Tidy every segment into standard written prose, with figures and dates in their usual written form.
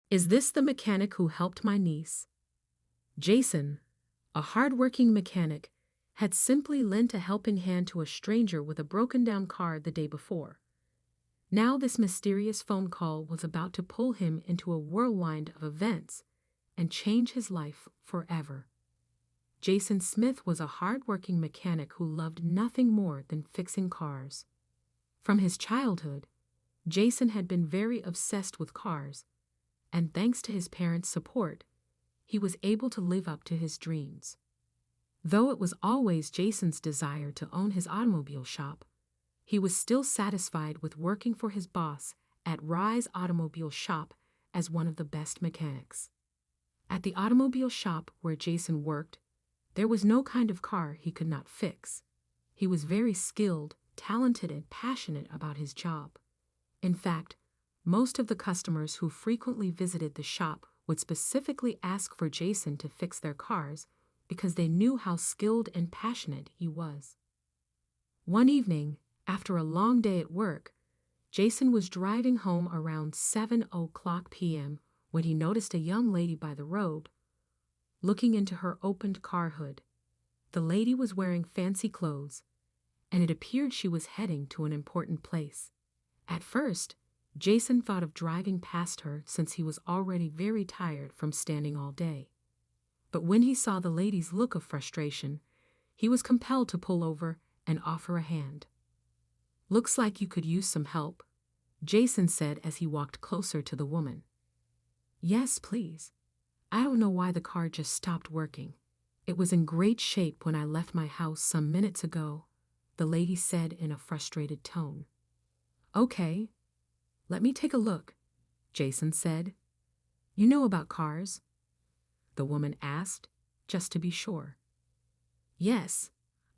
Is this the mechanic who helped my niece? Jason, a hard-working mechanic, had simply lent a helping hand to a stranger with a broken-down car the day before. Now this mysterious phone call was about to pull him into a whirlwind of events and change his life forever. Jason Smith was a hard-working mechanic who loved nothing more than fixing cars. From his childhood, Jason had been very obsessed with cars, and thanks to his parents' support, he was able to live up to his dreams. Though it was always Jason's desire to own his automobile shop, he was still satisfied with working for his boss at Rise Automobile Shop as one of the best mechanics. At the automobile shop where Jason worked, there was no kind of car he could not fix. He was very skilled, talented, and passionate about his job. In fact, most of the customers who frequently visited the shop would specifically ask for Jason to fix their cars because they knew how skilled and passionate he was. One evening, after a long day at work, Jason was driving home around 7:00 p.m. when he noticed a young lady by the road, looking into her opened car hood. The lady was wearing fancy clothes, and it appeared she was heading to an important place. At first, Jason thought of driving past her since he was already very tired from standing all day. But when he saw the lady's look of frustration, he was compelled to pull over and offer a hand. "Looks like you could use some help," Jason said as he walked closer to the woman. "Yes, please. I don't know why the car just stopped working. It was in great shape when I left my house some minutes ago," the lady said in a frustrated tone. "Okay, let me take a look," Jason said. "You know about cars?" the woman asked, just to be sure. "Yes,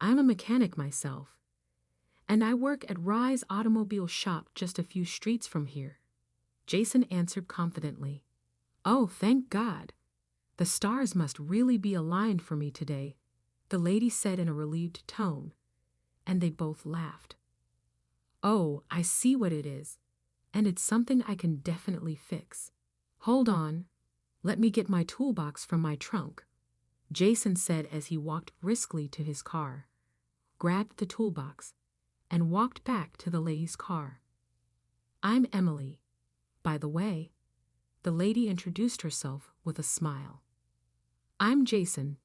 I'm a mechanic myself, and I work at Rise Automobile Shop just a few streets from here," Jason answered confidently. "Oh, thank God. The stars must really be aligned for me today," the lady said in a relieved tone, and they both laughed. "Oh, I see what it is, and it's something I can definitely fix. Hold on, let me get my toolbox from my trunk," Jason said as he walked briskly to his car, grabbed the toolbox, and walked back to the lady's car. "I'm Emily, by the way," the lady introduced herself with a smile. "I'm Jason,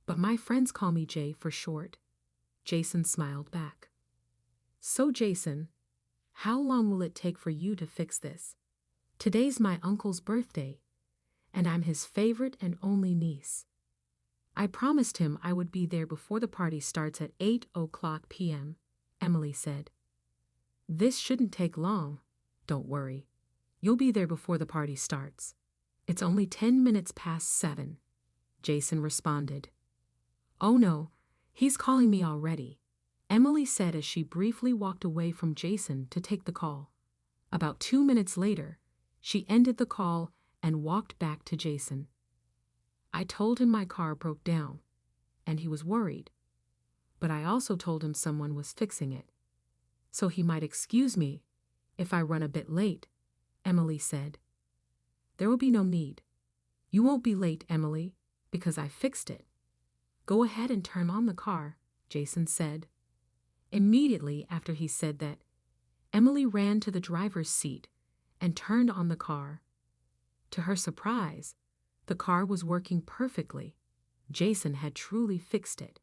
but my friends call me Jay for short," Jason smiled back. "So Jason, how long will it take for you to fix this? Today's my uncle's birthday, and I'm his favorite and only niece. I promised him I would be there before the party starts at 8:00 p.m., Emily said. "This shouldn't take long, don't worry. You'll be there before the party starts. It's only 10 minutes past 7, Jason responded. "Oh no, he's calling me already," Emily said as she briefly walked away from Jason to take the call. About 2 minutes later, she ended the call and walked back to Jason. "I told him my car broke down, and he was worried, but I also told him someone was fixing it, so he might excuse me if I run a bit late," Emily said. "There will be no need. You won't be late, Emily, because I fixed it. Go ahead and turn on the car," Jason said. Immediately after he said that, Emily ran to the driver's seat and turned on the car. To her surprise, the car was working perfectly. Jason had truly fixed it.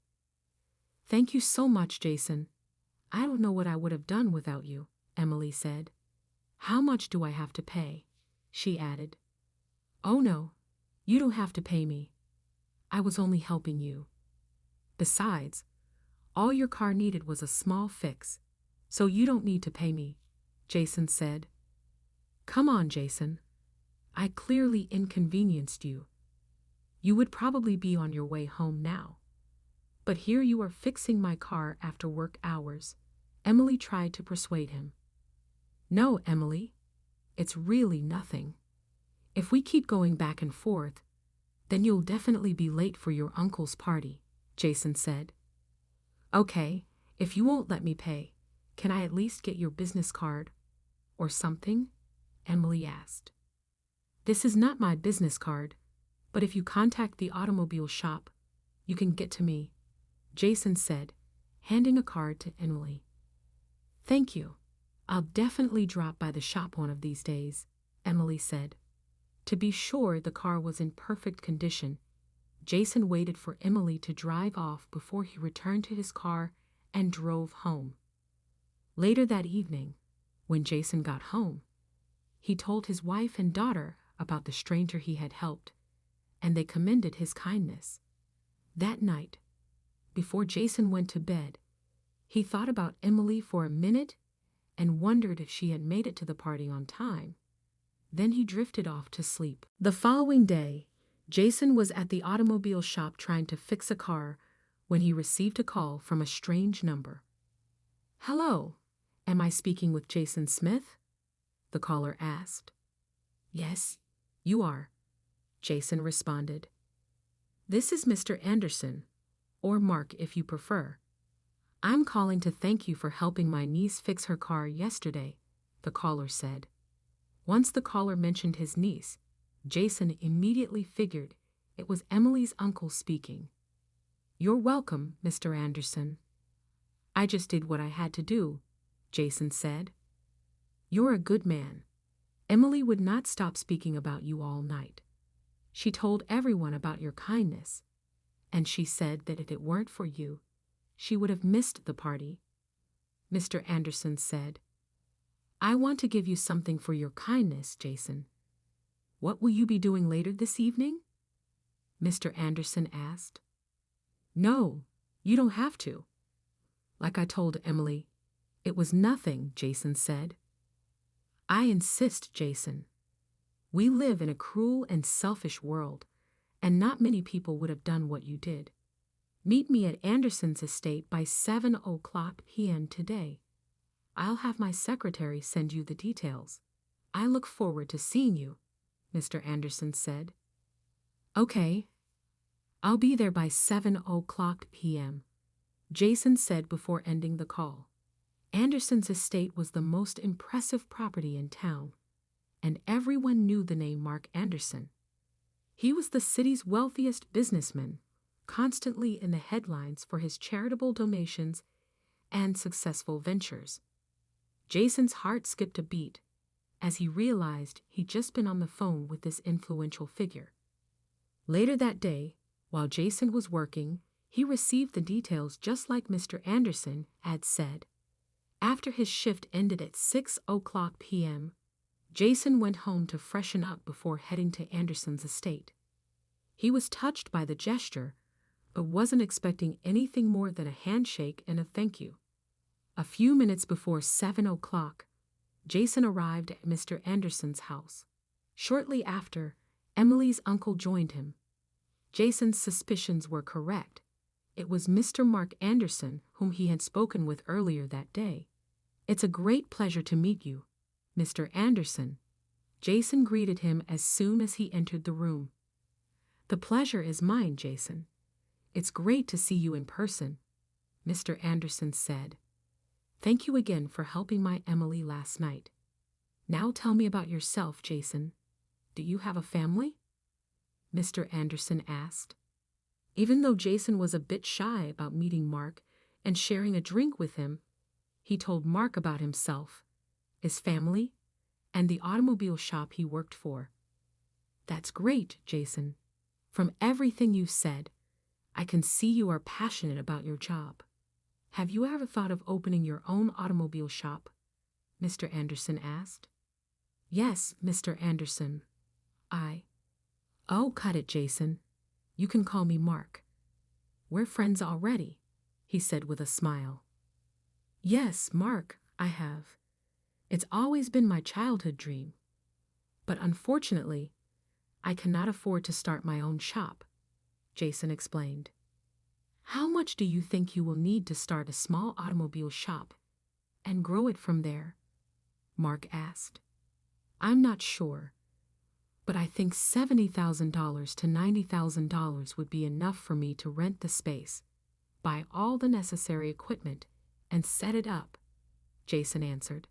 "Thank you so much, Jason. I don't know what I would have done without you," Emily said. "How much do I have to pay?" she added. "Oh no, you don't have to pay me. I was only helping you. Besides, all your car needed was a small fix, so you don't need to pay me," Jason said. "Come on, Jason. I clearly inconvenienced you. You would probably be on your way home now. But here you are fixing my car after work hours," Emily tried to persuade him. "No, Emily, it's really nothing. If we keep going back and forth, then you'll definitely be late for your uncle's party," Jason said. "Okay, if you won't let me pay, can I at least get your business card or something?" Emily asked. This is not my business card, but if you contact the automobile shop, you can get to me, Jason said, handing a card to Emily. Thank you. I'll definitely drop by the shop one of these days, Emily said. To be sure the car was in perfect condition, Jason waited for Emily to drive off before he returned to his car and drove home. Later that evening, when Jason got home, he told his wife and daughter about the stranger he had helped, and they commended his kindness. That night, before Jason went to bed, he thought about Emily for a minute and wondered if she had made it to the party on time. Then he drifted off to sleep. The following day, Jason was at the automobile shop trying to fix a car when he received a call from a strange number. Hello, am I speaking with Jason Smith? The caller asked. Yes, you are, Jason responded. This is Mr. Anderson, or Mark if you prefer. I'm calling to thank you for helping my niece fix her car yesterday, the caller said. Once the caller mentioned his niece, Jason immediately figured it was Emily's uncle speaking. You're welcome, Mr. Anderson. I just did what I had to do, Jason said. You're a good man. Emily would not stop speaking about you all night. She told everyone about your kindness, and she said that if it weren't for you, she would have missed the party. Mr. Anderson said, I want to give you something for your kindness, Jason. What will you be doing later this evening? Mr. Anderson asked. No, you don't have to. Like I told Emily, it was nothing, Jason said. I insist, Jason. We live in a cruel and selfish world, and not many people would have done what you did. Meet me at Anderson's estate by 7:00 p.m. today. I'll have my secretary send you the details. I look forward to seeing you, Mr. Anderson said. Okay. I'll be there by 7:00 p.m., Jason said before ending the call. Anderson's estate was the most impressive property in town, and everyone knew the name Mark Anderson. He was the city's wealthiest businessman, constantly in the headlines for his charitable donations and successful ventures. Jason's heart skipped a beat as he realized he'd just been on the phone with this influential figure. Later that day, while Jason was working, he received the details just like Mr. Anderson had said. After his shift ended at 6:00 p.m., Jason went home to freshen up before heading to Anderson's estate. He was touched by the gesture, but wasn't expecting anything more than a handshake and a thank you. A few minutes before 7:00, Jason arrived at Mr. Anderson's house. Shortly after, Emily's uncle joined him. Jason's suspicions were correct. It was Mr. Mark Anderson whom he had spoken with earlier that day. It's a great pleasure to meet you, Mr. Anderson. Jason greeted him as soon as he entered the room. The pleasure is mine, Jason. It's great to see you in person, Mr. Anderson said. Thank you again for helping my Emily last night. Now tell me about yourself, Jason. Do you have a family? Mr. Anderson asked. Even though Jason was a bit shy about meeting Mark and sharing a drink with him, he told Mark about himself, his family, and the automobile shop he worked for. That's great, Jason. From everything you said, I can see you are passionate about your job. Have you ever thought of opening your own automobile shop? Mr. Anderson asked. Yes, Mr. Anderson. Oh, cut it, Jason. You can call me Mark. We're friends already, he said with a smile. Yes, Mark, I have. It's always been my childhood dream. But unfortunately, I cannot afford to start my own shop, Jason explained. How much do you think you will need to start a small automobile shop and grow it from there? Mark asked. I'm not sure, but I think $70,000 to $90,000 would be enough for me to rent the space, buy all the necessary equipment, and set it up, Jason answered.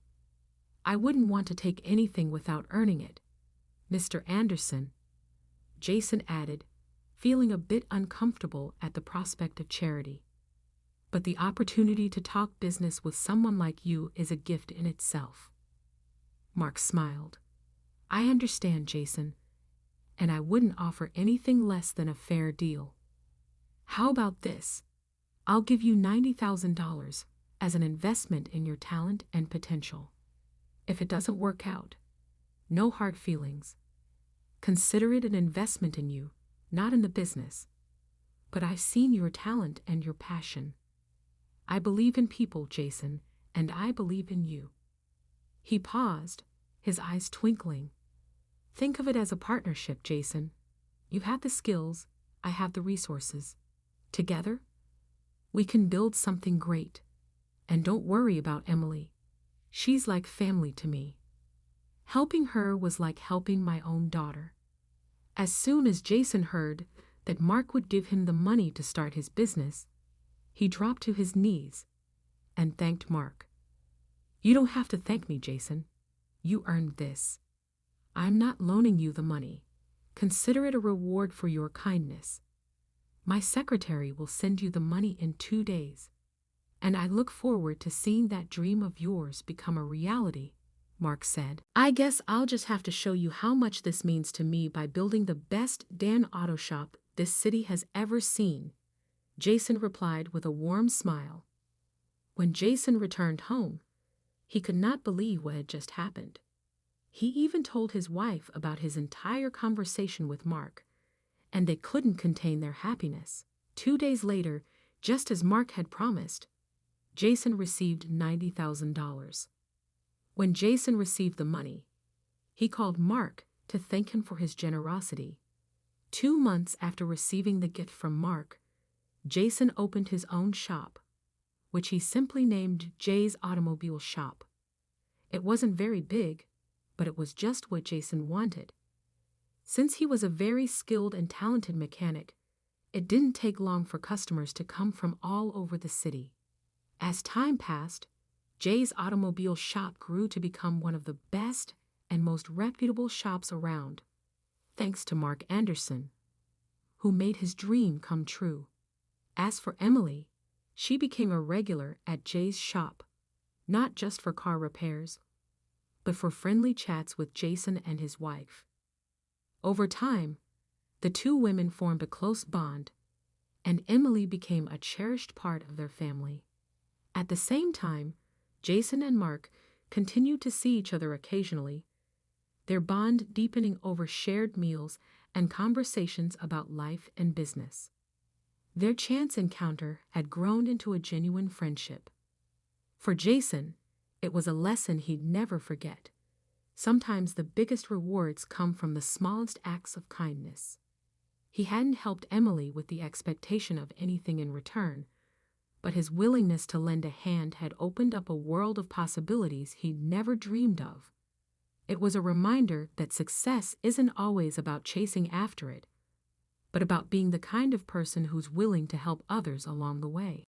I wouldn't want to take anything without earning it, Mr. Anderson, Jason added, feeling a bit uncomfortable at the prospect of charity. But the opportunity to talk business with someone like you is a gift in itself. Mark smiled. I understand, Jason, and I wouldn't offer anything less than a fair deal. How about this? I'll give you $90,000 as an investment in your talent and potential. If it doesn't work out, no hard feelings. Consider it an investment in you, not in the business. But I've seen your talent and your passion. I believe in people, Jason, and I believe in you. He paused, his eyes twinkling. Think of it as a partnership, Jason. You have the skills, I have the resources. Together, we can build something great. And don't worry about Emily. She's like family to me. Helping her was like helping my own daughter. As soon as Jason heard that Mark would give him the money to start his business, he dropped to his knees and thanked Mark. You don't have to thank me, Jason. You earned this. I'm not loaning you the money. Consider it a reward for your kindness. My secretary will send you the money in 2 days, and I look forward to seeing that dream of yours become a reality, Mark said. I guess I'll just have to show you how much this means to me by building the best Dan auto shop this city has ever seen, Jason replied with a warm smile. When Jason returned home, he could not believe what had just happened. He even told his wife about his entire conversation with Mark, and they couldn't contain their happiness. 2 days later, just as Mark had promised, Jason received $90,000. When Jason received the money, he called Mark to thank him for his generosity. 2 months after receiving the gift from Mark, Jason opened his own shop, which he simply named Jay's Automobile Shop. It wasn't very big, but it was just what Jason wanted. Since he was a very skilled and talented mechanic, it didn't take long for customers to come from all over the city. As time passed, Jay's Automobile Shop grew to become one of the best and most reputable shops around, thanks to Mark Anderson, who made his dream come true. As for Emily, she became a regular at Jay's shop, not just for car repairs, but for friendly chats with Jason and his wife. Over time, the two women formed a close bond, and Emily became a cherished part of their family. At the same time, Jason and Mark continued to see each other occasionally, their bond deepening over shared meals and conversations about life and business. Their chance encounter had grown into a genuine friendship. For Jason, it was a lesson he'd never forget. Sometimes the biggest rewards come from the smallest acts of kindness. He hadn't helped Emily with the expectation of anything in return, but his willingness to lend a hand had opened up a world of possibilities he'd never dreamed of. It was a reminder that success isn't always about chasing after it, but about being the kind of person who's willing to help others along the way.